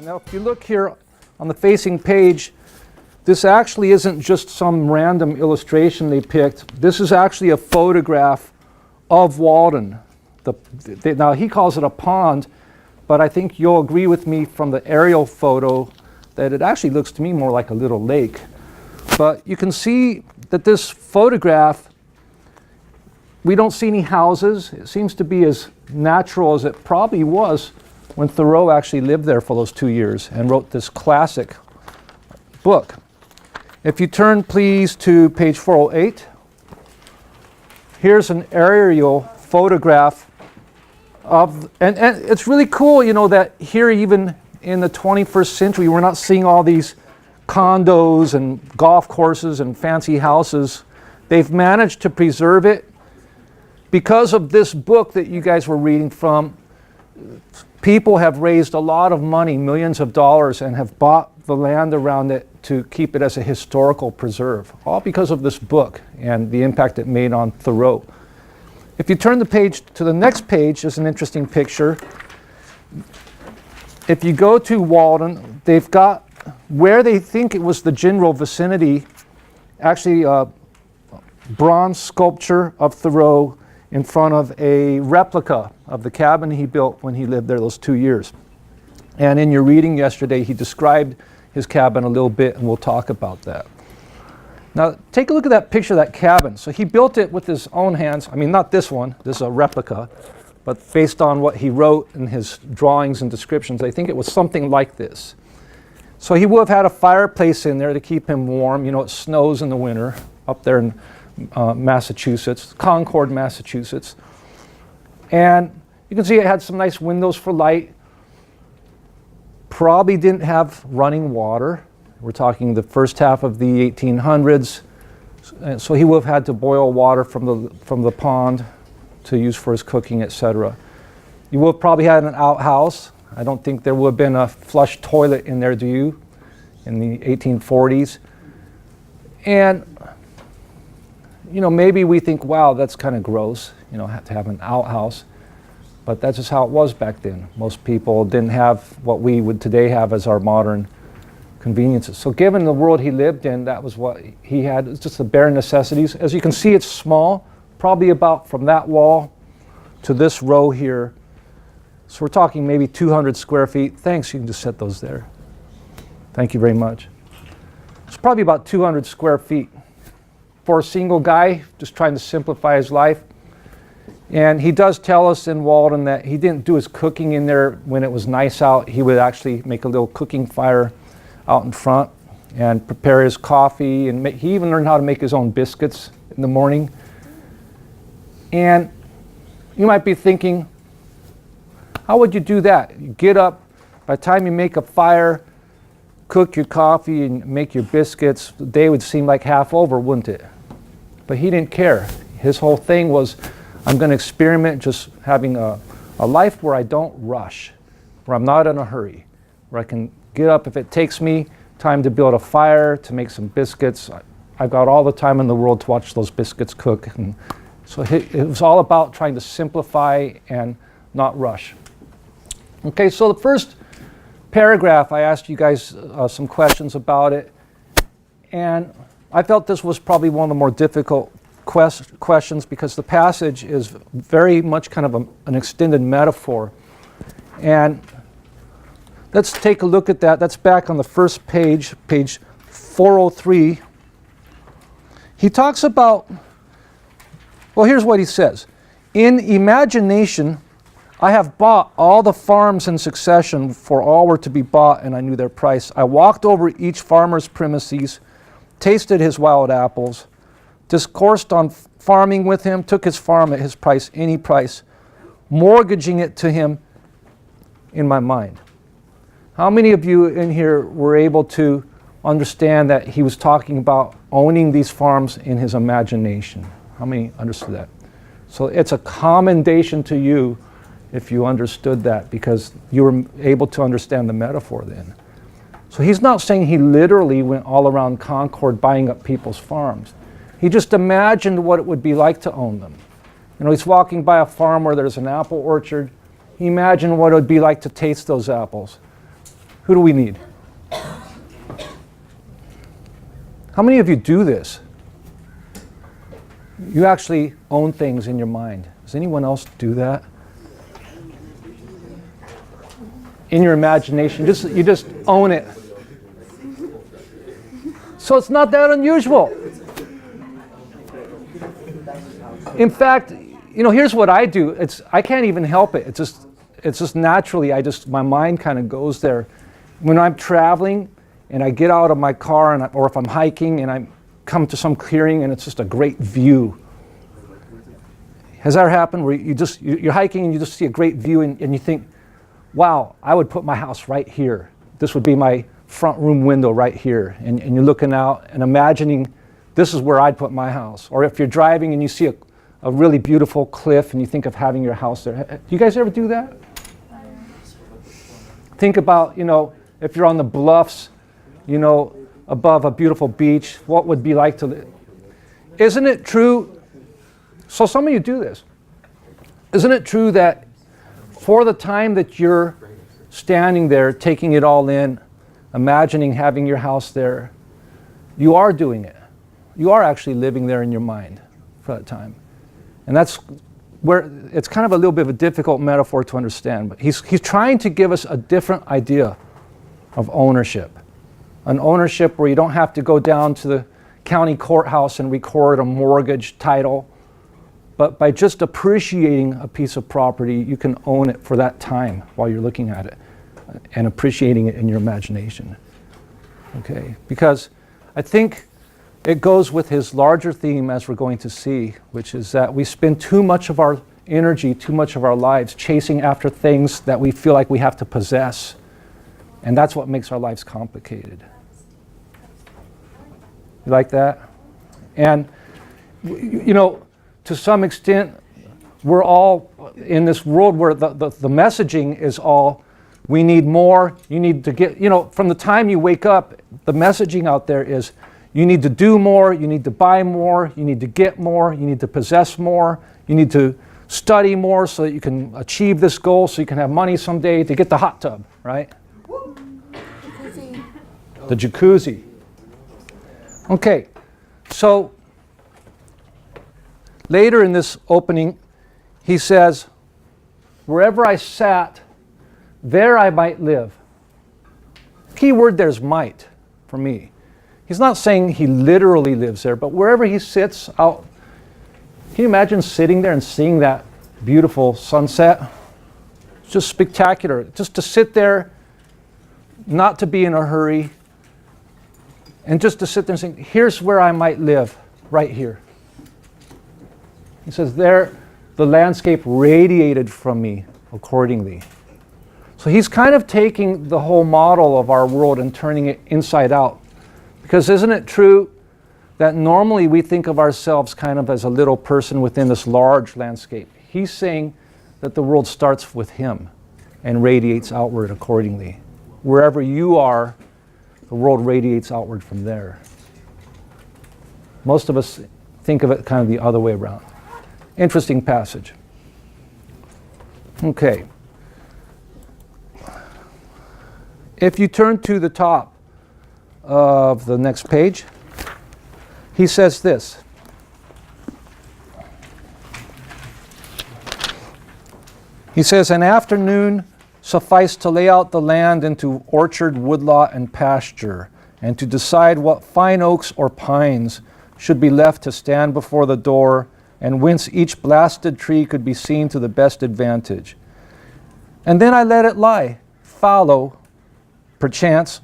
Now, if you look here on the facing page, this actually isn't just some random illustration they picked. This is actually a photograph of Walden. Now, he calls it a pond, but I think you'll agree with me from the aerial photo that it actually looks to me more like a little lake. But you can see that this photograph, we don't see any houses. It seems to be as natural as it probably was when Thoreau actually lived there for those 2 years and wrote this classic book. If you turn, please, to page 408, here's an aerial photograph of, and it's really cool, you know, that here even in the 21st century, we're not seeing all these condos and golf courses and fancy houses. They've managed to preserve it. Because of this book that you guys were reading from, people have raised a lot of money, millions of dollars, and have bought the land around it to keep it as a historical preserve, all because of this book and the impact it made on Thoreau. If you turn the page to the next page, there's an interesting picture. If you go to Walden, they've got where they think it was the general vicinity, actually a bronze sculpture of Thoreau in front of a replica of the cabin he built when he lived there those 2 years. And in your reading yesterday, he described his cabin a little bit, and we'll talk about that. Now, take a look at that picture of that cabin. So he built it with his own hands. I mean, not this one, this is a replica, but based on what he wrote in his drawings and descriptions, I think it was something like this. So he would have had a fireplace in there to keep him warm. You know, it snows in the winter up there in Massachusetts, Concord, Massachusetts. And you can see it had some nice windows for light. Probably didn't have running water. We're talking the first half of the 1800s. And so he would have had to boil water from the pond to use for his cooking, etc. You would have probably had an outhouse. I don't think there would have been a flush toilet in there, do you, in the 1840s? And you know, maybe we think, wow, that's kind of gross, you know, have to have an outhouse. But that's just how it was back then. Most people didn't have what we would today have as our modern conveniences. So given the world he lived in, that was what he had. It's just the bare necessities. As you can see, it's small, probably about from that wall to this row here. So we're talking maybe 200 square feet. Thanks, you can just set those there. Thank you very much. It's probably about 200 square feet. For a single guy just trying to simplify his life. And he does tell us in Walden that he didn't do his cooking in there when it was nice out. He would actually make a little cooking fire out in front and prepare his coffee, and he even learned how to make his own biscuits in the morning. And you might be thinking, how would you do that? You get up, by the time you make a fire, cook your coffee and make your biscuits, the day would seem like half over, wouldn't it? But he didn't care. His whole thing was, I'm going to experiment just having a life where I don't rush, where I'm not in a hurry, where I can get up if it takes me time to build a fire, to make some biscuits. I've got all the time in the world to watch those biscuits cook. And so it was all about trying to simplify and not rush. Okay, so the first paragraph, I asked you guys some questions about it. And I felt this was probably one of the more difficult questions because the passage is very much kind of an extended metaphor. And let's take a look at that. That's back on the first page, page 403. He talks about, well, here's what he says. In imagination, I have bought all the farms in succession, for all were to be bought, and I knew their price. I walked over each farmer's premises, tasted his wild apples, discoursed on farming with him, took his farm at his price, any price, mortgaging it to him in my mind. How many of you in here were able to understand that he was talking about owning these farms in his imagination? How many understood that? So it's a commendation to you if you understood that, because you were able to understand the metaphor then. So he's not saying he literally went all around Concord buying up people's farms. He just imagined what it would be like to own them. You know, he's walking by a farm where there's an apple orchard. He imagined what it would be like to taste those apples. Who do we need? How many of you do this? You actually own things in your mind. Does anyone else do that? In your imagination, you just own it. So it's not that unusual. In fact, here's what I do. I can't even help it. It's just naturally, my mind kind of goes there. When I'm traveling and I get out of my car, or if I'm hiking and I come to some clearing and it's just a great view. Has that ever happened where you're hiking and you just see a great view and you think, wow, I would put my house right here. This would be my front room window right here. And you're looking out and imagining this is where I'd put my house. Or if you're driving and you see a really beautiful cliff and you think of having your house there. Do you guys ever do that? Think about, if you're on the bluffs, above a beautiful beach, what would it be like to live? Isn't it true? So some of you do this. Isn't it true that for the time that you're standing there, taking it all in, imagining having your house there, you are doing it. You are actually living there in your mind for that time. And that's where it's kind of a little bit of a difficult metaphor to understand. But he's trying to give us a different idea of ownership. An ownership where you don't have to go down to the county courthouse and record a mortgage title. But by just appreciating a piece of property, you can own it for that time while you're looking at it and appreciating it in your imagination. Okay? Because I think it goes with his larger theme, as we're going to see, which is that we spend too much of our energy, too much of our lives chasing after things that we feel like we have to possess. And that's what makes our lives complicated. You like that? And, to some extent, we're all in this world where the messaging is all, we need more, you need to get, from the time you wake up, the messaging out there is, you need to do more, you need to buy more, you need to get more, you need to possess more, you need to study more so that you can achieve this goal, so you can have money someday to get the hot tub, right? The jacuzzi. Okay, so later in this opening, he says, wherever I sat, there I might live. Key word there is might for me. He's not saying he literally lives there, but wherever he sits out, can you imagine sitting there and seeing that beautiful sunset? It's just spectacular. Just to sit there, not to be in a hurry, and just to sit there and say, here's where I might live, right here. He says, there, the landscape radiated from me accordingly. So he's kind of taking the whole model of our world and turning it inside out. Because isn't it true that normally we think of ourselves kind of as a little person within this large landscape? He's saying that the world starts with him and radiates outward accordingly. Wherever you are, the world radiates outward from there. Most of us think of it kind of the other way around. Interesting passage. Okay. If you turn to the top of the next page, he says this. He says, an afternoon sufficed to lay out the land into orchard, woodlot, and pasture, and to decide what fine oaks or pines should be left to stand before the door, and whence each blasted tree could be seen to the best advantage. And then I let it lie, fallow, perchance,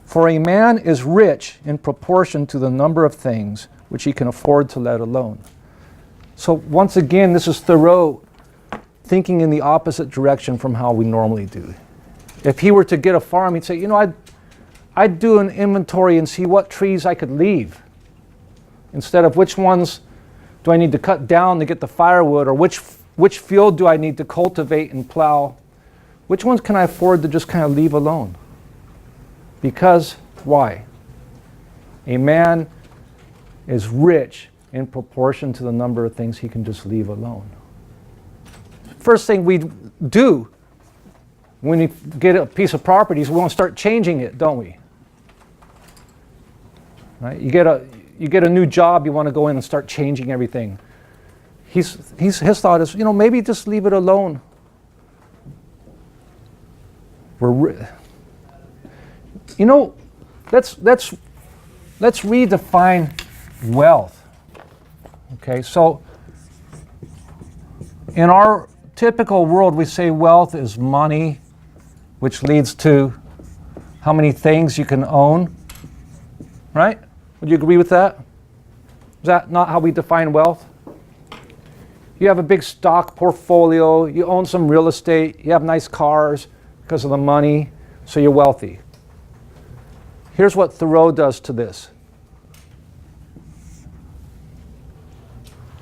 for a man is rich in proportion to the number of things which he can afford to let alone. So once again, this is Thoreau thinking in the opposite direction from how we normally do. If he were to get a farm, he'd say, I'd do an inventory and see what trees I could leave, instead of which ones do I need to cut down to get the firewood, or which field do I need to cultivate and plow? Which ones can I afford to just kind of leave alone? Because, why? A man is rich in proportion to the number of things he can just leave alone. First thing we do when you get a piece of property, we want to start changing it, don't we? Right? You get a new job, you want to go in and start changing everything. His thought is, maybe just leave it alone. Let's redefine wealth. Okay, so in our typical world, we say wealth is money, which leads to how many things you can own, right? Would you agree with that? Is that not how we define wealth? You have a big stock portfolio, you own some real estate, you have nice cars because of the money, so you're wealthy. Here's what Thoreau does to this.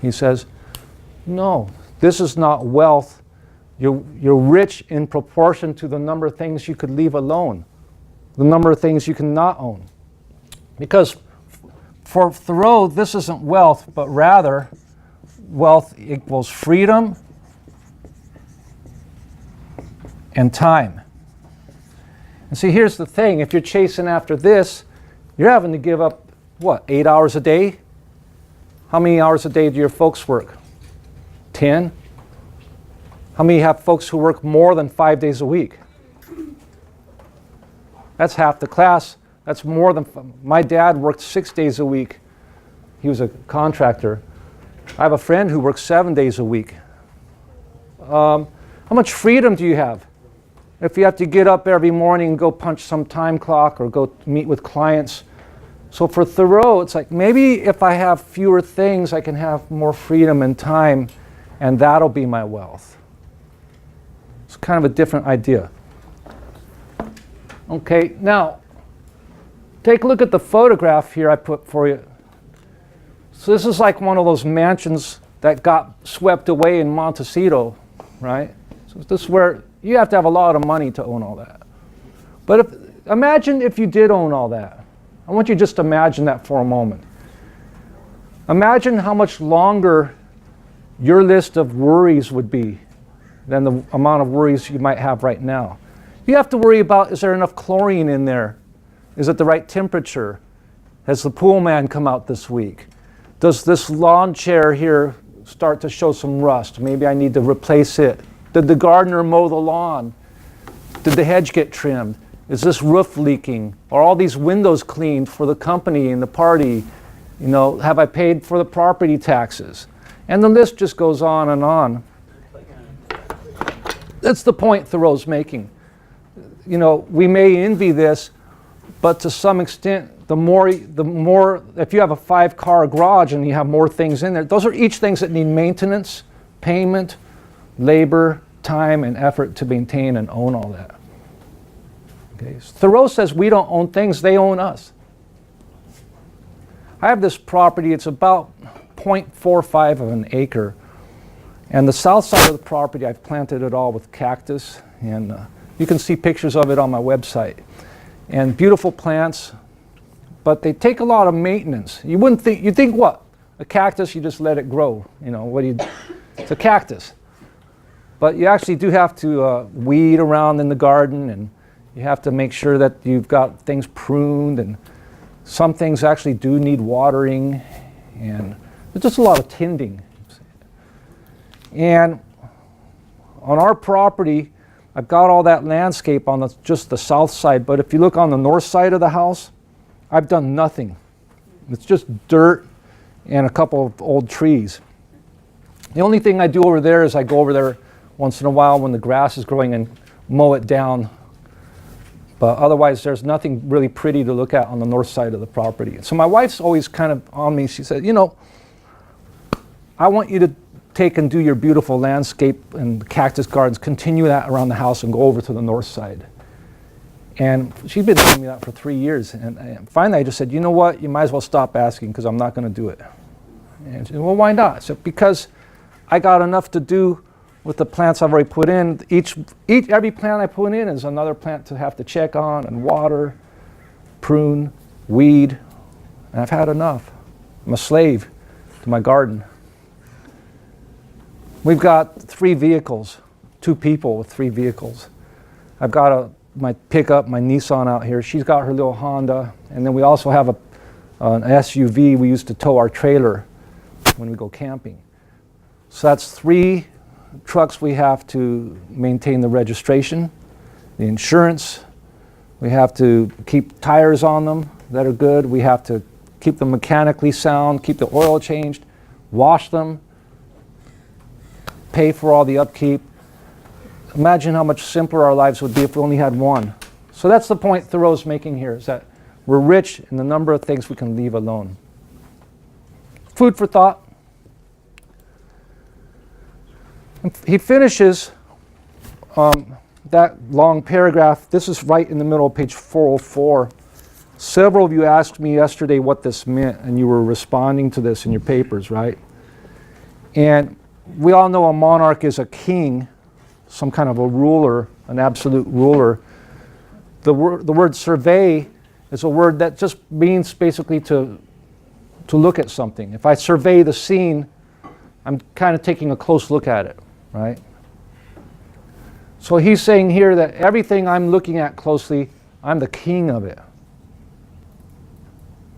He says, no, this is not wealth. You're rich in proportion to the number of things you could leave alone, the number of things you cannot own. Because for Thoreau, this isn't wealth, but rather wealth equals freedom and time. And see, here's the thing. If you're chasing after this, you're having to give up, 8 hours a day? How many hours a day do your folks work? 10? How many have folks who work more than 5 days a week? That's half the class. That's more than, my dad worked 6 days a week. He was a contractor. I have a friend who works 7 days a week. How much freedom do you have? If you have to get up every morning and go punch some time clock or go meet with clients. So for Thoreau, it's like maybe if I have fewer things, I can have more freedom and time, and that'll be my wealth. It's kind of a different idea. Okay, now, take a look at the photograph here I put for you. So this is like one of those mansions that got swept away in Montecito, right? So this is where you have to have a lot of money to own all that. But imagine if you did own all that. I want you to just imagine that for a moment. Imagine how much longer your list of worries would be than the amount of worries you might have right now. You have to worry about, is there enough chlorine in there? Is it the right temperature? Has the pool man come out this week? Does this lawn chair here start to show some rust? Maybe I need to replace it. Did the gardener mow the lawn? Did the hedge get trimmed? Is this roof leaking? Are all these windows cleaned for the company and the party? Have I paid for the property taxes? And the list just goes on and on. That's the point Thoreau's making. We may envy this, but to some extent, the more, if you have a 5-car garage and you have more things in there, those are each things that need maintenance, payment, labor, time, and effort to maintain and own all that. Okay. Thoreau says we don't own things, they own us. I have this property, it's about 0.45 of an acre. And the south side of the property, I've planted it all with cactus. And you can see pictures of it on my website. And beautiful plants, but they take a lot of maintenance. You think what? A cactus, you just let it grow. It's a cactus. But you actually do have to weed around in the garden, and you have to make sure that you've got things pruned, and some things actually do need watering, and there's just a lot of tending. And on our property, I've got all that landscape on just the south side, but if you look on the north side of the house, I've done nothing. It's just dirt and a couple of old trees. The only thing I do over there is I go over there once in a while when the grass is growing and mow it down. But otherwise, there's nothing really pretty to look at on the north side of the property. So my wife's always kind of on me. She said, I want you to take and do your beautiful landscape and cactus gardens, continue that around the house and go over to the north side. And she's been telling me that for 3 years. And finally I just said, you know what, you might as well stop asking because I'm not going to do it. And she said, well, why not? So because I got enough to do with the plants I've already put in. Every plant I put in is another plant to have to check on and water, prune, weed. And I've had enough. I'm a slave to my garden. We've got 3 vehicles, 2 people with 3 vehicles. I've got my pickup, my Nissan out here. She's got her little Honda. And then we also have an SUV we use to tow our trailer when we go camping. So that's 3 trucks we have to maintain the registration, the insurance. We have to keep tires on them that are good. We have to keep them mechanically sound, keep the oil changed, wash them, pay for all the upkeep. Imagine how much simpler our lives would be if we only had one. So that's the point Thoreau's making here, is that we're rich in the number of things we can leave alone. Food for thought. He finishes that long paragraph. This is right in the middle of page 404. Several of you asked me yesterday what this meant, and you were responding to this in your papers, right? And we all know a monarch is a king, some kind of a ruler, an absolute ruler. The word survey is a word that just means basically to look at something. If I survey the scene, I'm kind of taking a close look at it, right? So he's saying here that everything I'm looking at closely, I'm the king of it,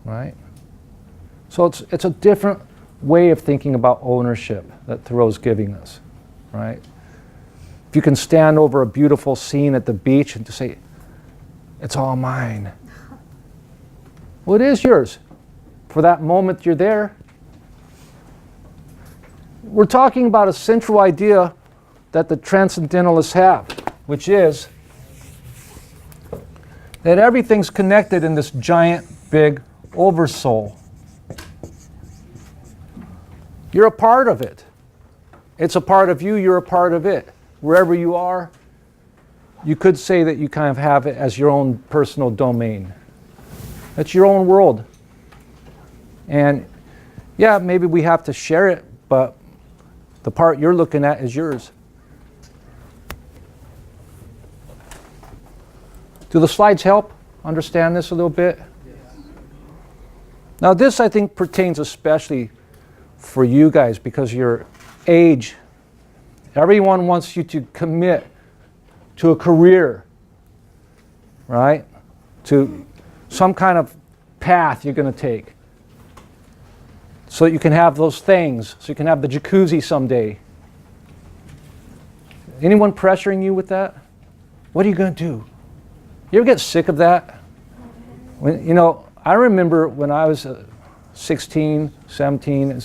right? So it's a different way of thinking about ownership that Thoreau's giving us, right? If you can stand over a beautiful scene at the beach and to say, it's all mine. Well, it is yours. For that moment you're there. We're talking about a central idea that the transcendentalists have, which is that everything's connected in this giant, big oversoul. You're a part of it. It's a part of you, you're a part of it. Wherever you are, you could say that you kind of have it as your own personal domain. It's your own world. And yeah, maybe we have to share it, but the part you're looking at is yours. Do the slides help understand this a little bit? Now this, I think, pertains especially for you guys because your age. Everyone wants you to commit to a career, right? To some kind of path you're going to take. So that you can have those things, so you can have the jacuzzi someday. Anyone pressuring you with that? What are you going to do? You ever get sick of that? I remember when I was 16, 17,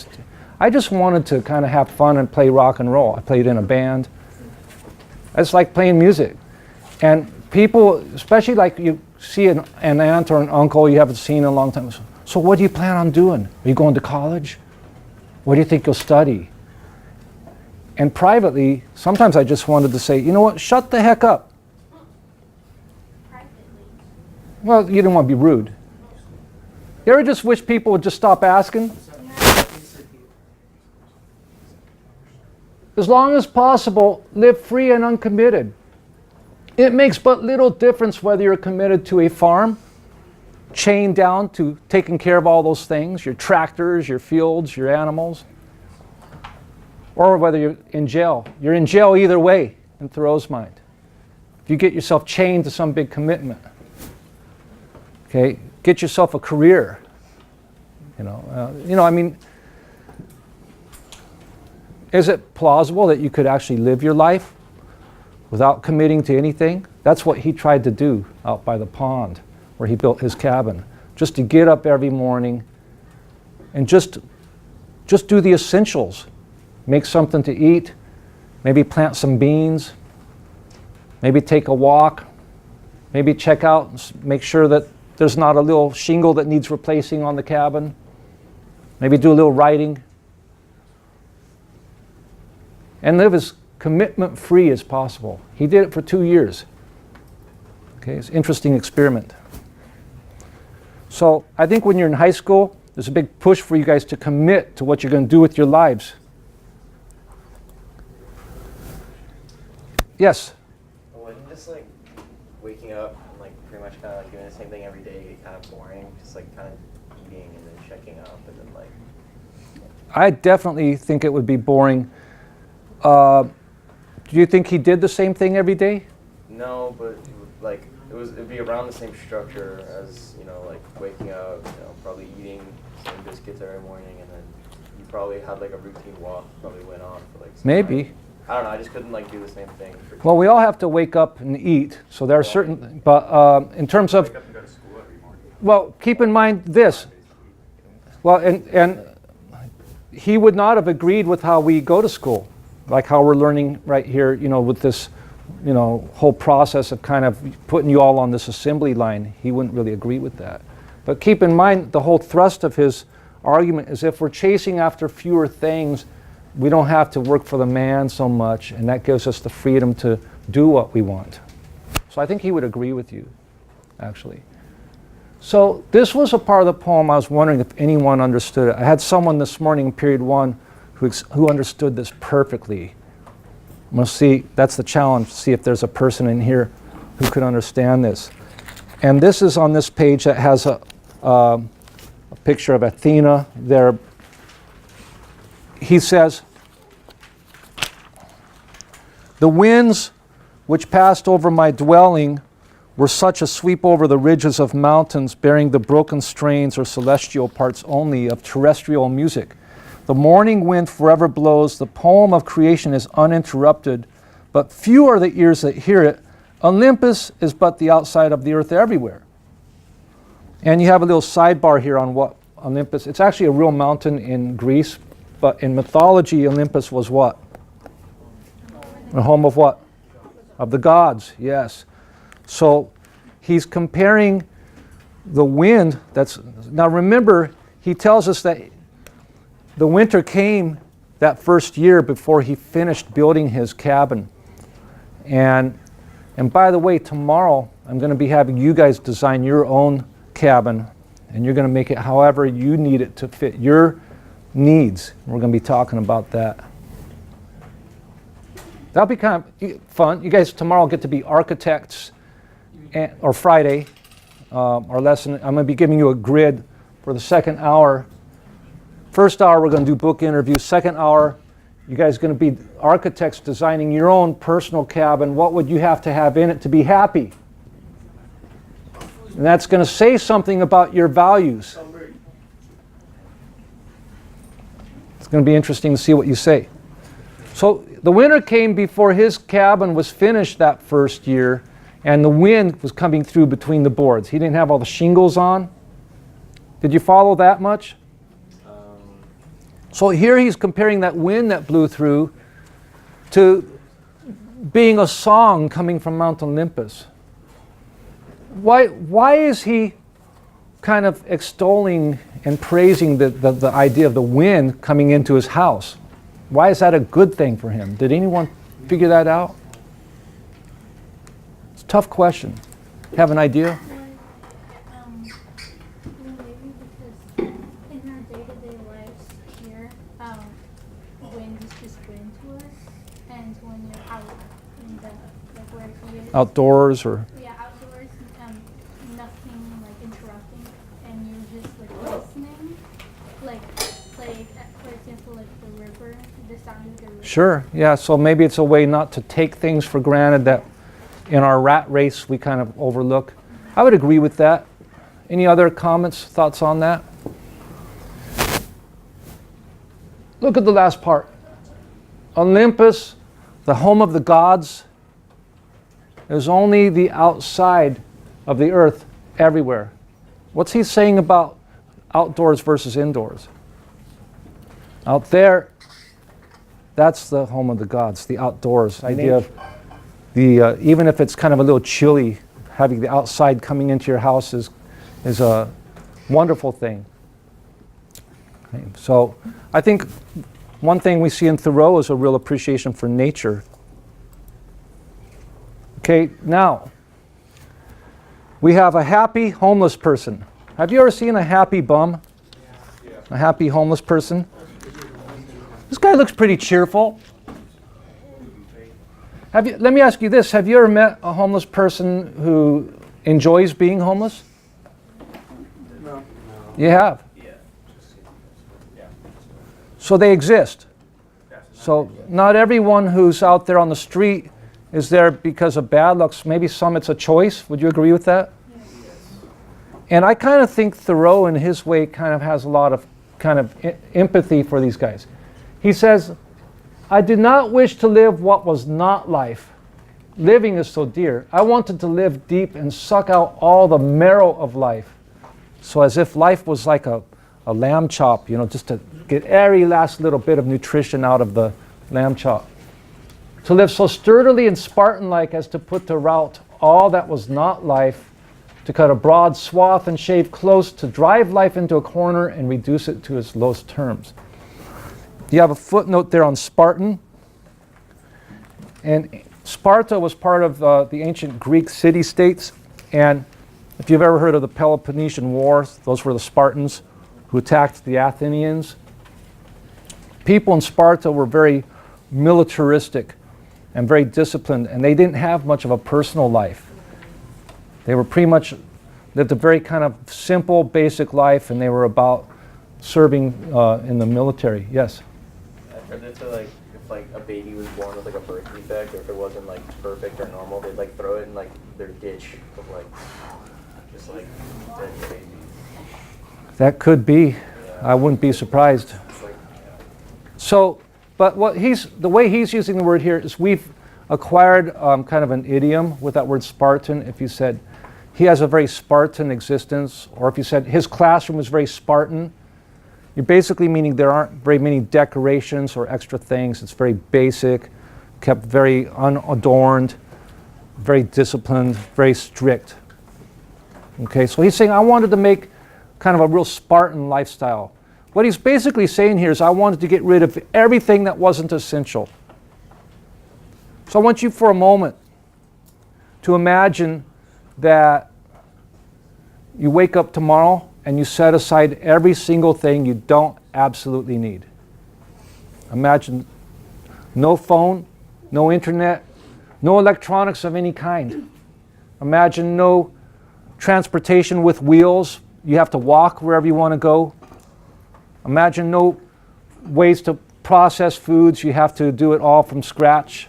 I just wanted to kind of have fun and play rock and roll. I played in a band. I just like playing music. And people, especially like you see an aunt or an uncle you haven't seen in a long time. So what do you plan on doing? Are you going to college? What do you think you'll study? And privately, sometimes I just wanted to say, you know what, shut the heck up. Well, you didn't want to be rude. You ever just wish people would just stop asking? As long as possible, live free and uncommitted. It makes but little difference whether you're committed to a farm, chained down to taking care of all those things, your tractors, your fields, your animals, or whether you're in jail. You're in jail either way, in Thoreau's mind. If you get yourself chained to some big commitment, okay, get yourself a career. Is it plausible that you could actually live your life without committing to anything? That's what he tried to do out by the pond where he built his cabin. Just to get up every morning and just do the essentials. Make something to eat, maybe plant some beans, maybe take a walk, maybe check out and make sure that there's not a little shingle that needs replacing on the cabin. Maybe do a little writing. And live as commitment-free as possible. He did it for 2 years. Okay, it's an interesting experiment. So I think when you're in high school, there's a big push for you guys to commit to what you're going to do with your lives. Yes? Wasn't just like waking up and like pretty much kind of like doing the same thing every day get kind of boring? Just like kind of eating and then checking up and then like... I definitely think it would be boring. Do you think he did the same thing every day? No, but like it'd be around the same structure as, you know, like waking up, you know, probably eating some biscuits every morning, and then you probably had like a routine walk, probably went on for like some Maybe. time. I don't know, I just couldn't like do the same thing. Well, we all have to wake up and eat, so there are certain, but in terms of, Wake up and go to school every morning. well, keep in mind this. Well, and he would not have agreed with how we go to school, like how we're learning right here, you know, with this, you know, whole process of kind of putting you all on this assembly line. He wouldn't really agree with that. But keep in mind, the whole thrust of his argument is if we're chasing after fewer things, we don't have to work for the man so much, and that gives us the freedom to do what we want. So I think he would agree with you, actually. So this was a part of the poem I was wondering if anyone understood it. I had someone this morning in period 1 who understood this perfectly. I'm going to see, that's the challenge, see if there's a person in here who could understand this. And this is on this page that has a picture of Athena there. He says, "The winds which passed over my dwelling were such a sweep over the ridges of mountains, bearing the broken strains or celestial parts only of terrestrial music. The morning wind forever blows, the poem of creation is uninterrupted, but few are the ears that hear it. Olympus is but the outside of the earth everywhere." And you have a little sidebar here on what Olympus, it's actually a real mountain in Greece, but in mythology, Olympus was what? The home of what? Of the gods, yes. So he's comparing the wind that's, now remember, he tells us that the winter came that first year before he finished building his cabin. And by the way, tomorrow I'm going to be having you guys design your own cabin, and you're going to make it however you need it to fit your needs. We're going to be talking about that. That'll be kind of fun. You guys tomorrow get to be architects, or Friday, our lesson. I'm going to be giving you a grid for the second hour. First hour, we're going to do book interviews. Second hour, you guys are going to be architects designing your own personal cabin. What would you have to have in it to be happy? And that's going to say something about your values. It's going to be interesting to see what you say. So the winter came before his cabin was finished that first year, and the wind was coming through between the boards. He didn't have all the shingles on. Did you follow that much? So here he's comparing that wind that blew through to being a song coming from Mount Olympus. Why is he kind of extolling and praising the idea of the wind coming into his house? Why is that a good thing for him? Did anyone figure that out? It's a tough question. Have an idea? Maybe because in our day-to-day lives here, wind is just wind to us, and when you're out in the, like where he is, Outdoors or? yeah, outdoors, nothing like interrupting, and you're just like listening, like for example, like the river, the sound of the river. Sure, yeah, so maybe it's a way not to take things for granted that in our rat race we kind of overlook. I would agree with that. Any other comments, thoughts on that? Look at the last part. Olympus, the home of the gods, is only the outside of the earth everywhere. What's he saying about outdoors versus indoors? Out there, that's the home of the gods, the outdoors. The idea of the even if it's kind of a little chilly, having the outside coming into your house is a wonderful thing. Okay, so I think one thing we see in Thoreau is a real appreciation for nature. Okay, now we have a happy homeless person. Have you ever seen a happy bum? A happy homeless person? This guy looks pretty cheerful. Let me ask you this. Have you ever met a homeless person who enjoys being homeless? No. You have? Yeah. So they exist. So not everyone who's out there on the street is there because of bad luck. Maybe some it's a choice. Would you agree with that? And I kind of think Thoreau in his way kind of has a lot of kind of empathy for these guys. He says, I did not wish to live what was not life. Living is so dear. I wanted to live deep and suck out all the marrow of life. So as if life was like a lamb chop, you know, just to get every last little bit of nutrition out of the lamb chop. To live so sturdily and Spartan-like as to put to rout all that was not life, to cut a broad swath and shave close, to drive life into a corner and reduce it to its lowest terms. You have a footnote there on Spartan. And Sparta was part of the ancient Greek city-states. And if you've ever heard of the Peloponnesian War, those were the Spartans who attacked the Athenians. People in Sparta were very militaristic and very disciplined, and they didn't have much of a personal life. They were pretty much lived a very kind of simple, basic life, and they were about serving in the military. Yes? I've heard that like if like a baby was born with like a birth defect, or if it wasn't like perfect or normal, they'd like throw it in like their ditch of like just like dead babies. That could be. Yeah. I wouldn't be surprised. Like, So, but the way he's using the word here is we've acquired kind of an idiom with that word Spartan. If you said he has a very Spartan existence, or if you said his classroom was very Spartan, you're basically meaning there aren't very many decorations or extra things. It's very basic, kept very unadorned, very disciplined, very strict. Okay, so he's saying I wanted to make kind of a real Spartan lifestyle. What he's basically saying here is I wanted to get rid of everything that wasn't essential. So I want you for a moment to imagine that you wake up tomorrow and you set aside every single thing you don't absolutely need. Imagine no phone, no internet, no electronics of any kind. Imagine no transportation with wheels. You have to walk wherever you want to go. Imagine no ways to process foods. You have to do it all from scratch.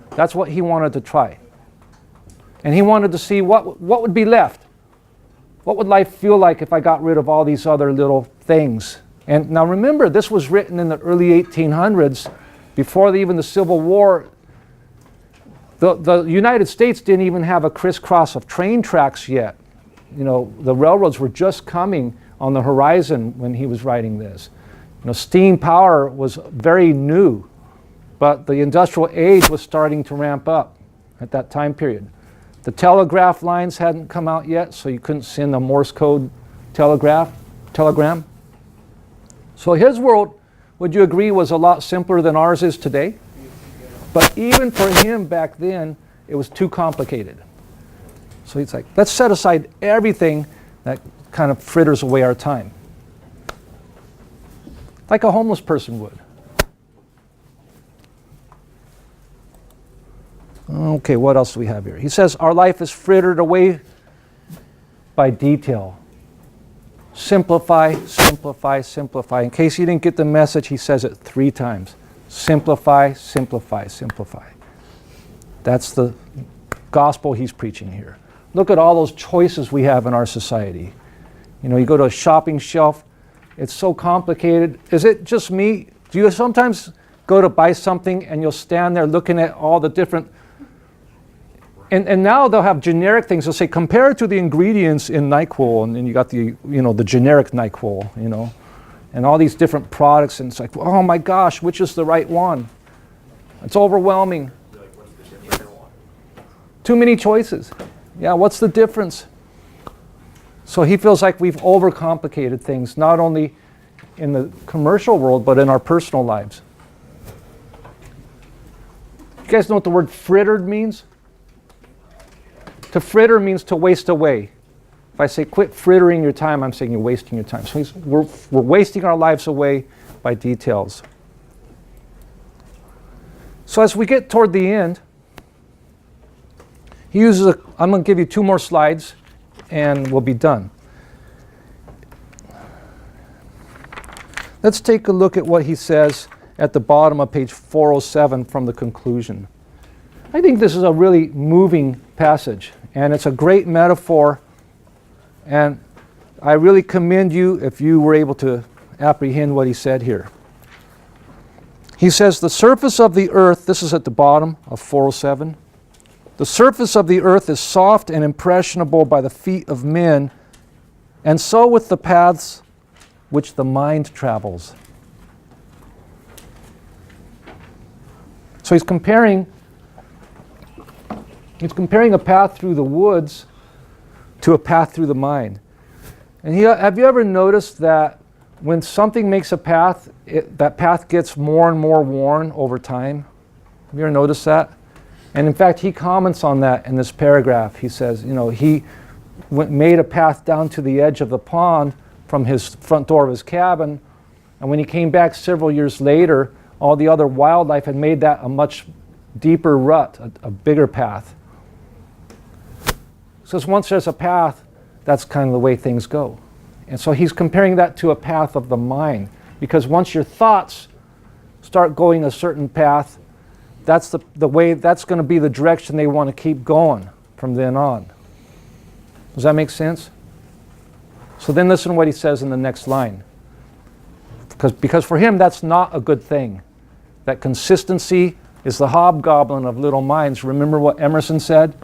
That's what he wanted to try. And he wanted to see what would be left. What would life feel like if I got rid of all these other little things? And now remember, this was written in the early 1800s, before even the Civil War. The United States didn't even have a crisscross of train tracks yet. You know, the railroads were just coming on the horizon when he was writing this. You know, steam power was very new, but the industrial age was starting to ramp up at that time period. The telegraph lines hadn't come out yet, so you couldn't send a Morse code telegram. So his world, would you agree, was a lot simpler than ours is today? But even for him back then, it was too complicated. So he's like, let's set aside everything that kind of fritters away our time. Like a homeless person would. Okay, what else do we have here? He says our life is frittered away by detail. Simplify, simplify, simplify. In case you didn't get the message, he says it 3 times. Simplify, simplify, simplify. That's the gospel he's preaching here. Look at all those choices we have in our society. You know, you go to a shopping shelf, it's so complicated. Is it just me? Do you sometimes go to buy something and you'll stand there looking at all the different, and now they'll have generic things. They'll say, compare it to the ingredients in NyQuil, and then you got the, you know, the generic NyQuil, you know, and all these different products, and it's like, oh my gosh, which is the right one? It's overwhelming. Too many choices. Yeah, what's the difference? So he feels like we've overcomplicated things, not only in the commercial world, but in our personal lives. You guys know what the word frittered means? To fritter means to waste away. If I say quit frittering your time, I'm saying you're wasting your time. So we're wasting our lives away by details. So as we get toward the end, he uses I'm going to give you 2 more slides and we'll be done. Let's take a look at what he says at the bottom of page 407 from the conclusion. I think this is a really moving passage, and it's a great metaphor, and I really commend you if you were able to apprehend what he said here. He says, the surface of the earth, this is at the bottom of 407, the surface of the earth is soft and impressionable by the feet of men, and so with the paths which the mind travels. So he's comparing a path through the woods to a path through the mind. And have you ever noticed that when something makes a path, that path gets more and more worn over time? Have you ever noticed that? And in fact, he comments on that in this paragraph. He says, you know, he made a path down to the edge of the pond from his front door of his cabin, and when he came back several years later, all the other wildlife had made that a much deeper rut, a bigger path. So once there's a path, that's kind of the way things go. And so he's comparing that to a path of the mind, because once your thoughts start going a certain path, that's the way, that's going to be the direction they want to keep going from then on. Does that make sense? So then listen to what he says in the next line. Because for him, that's not a good thing. That consistency is the hobgoblin of little minds. Remember what Emerson said?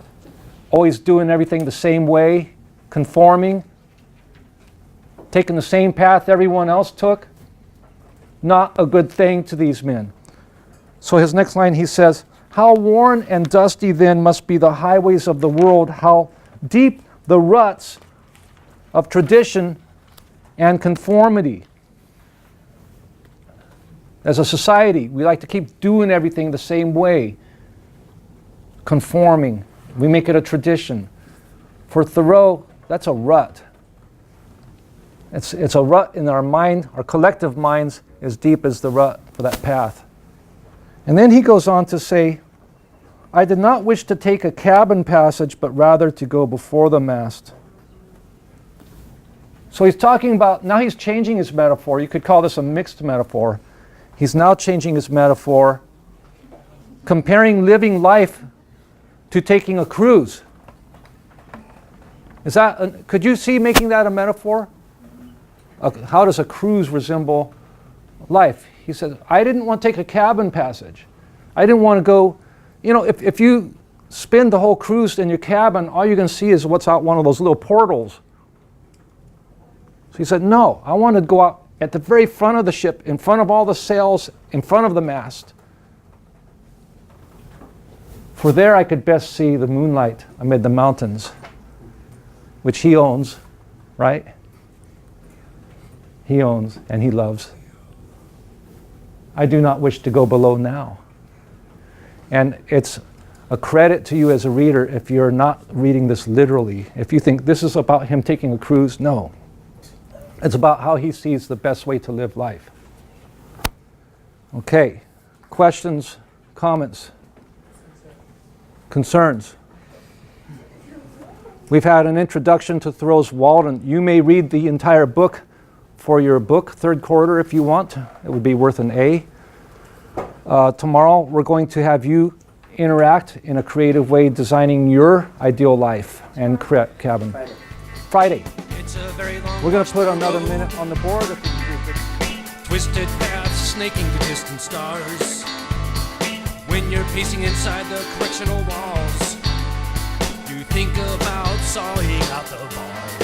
Always doing everything the same way, conforming, taking the same path everyone else took. Not a good thing to these men. So his next line, he says, how worn and dusty then must be the highways of the world, how deep the ruts of tradition and conformity. As a society, we like to keep doing everything the same way, conforming. We make it a tradition. For Thoreau, that's a rut. It's a rut in our mind, our collective minds, as deep as the rut for that path. And then he goes on to say, I did not wish to take a cabin passage, but rather to go before the mast. So he's talking about, now he's changing his metaphor. You could call this a mixed metaphor. He's now changing his metaphor, comparing living life to taking a cruise. Could you see making that a metaphor? How does a cruise resemble life? He said, I didn't want to take a cabin passage. I didn't want to go, you know, if you spend the whole cruise in your cabin, all you're going to see is what's out one of those little portals. So he said, no, I want to go out at the very front of the ship, in front of all the sails, in front of the mast. For there I could best see the moonlight amid the mountains, which he owns, right? He owns and he loves. I do not wish to go below now. And it's a credit to you as a reader if you're not reading this literally. If you think this is about him taking a cruise, no. It's about how he sees the best way to live life. Okay, questions, comments, concerns? We've had an introduction to Thoreau's Walden. You may read the entire book for your book, third quarter, if you want. It would be worth an A. Tomorrow, we're going to have you interact in a creative way, designing your ideal life and cabin. Friday. We're going to put another minute on the board. If we can do it. Twisted paths snaking to distant stars. When you're pacing inside the correctional walls, you think about sawing out the bars.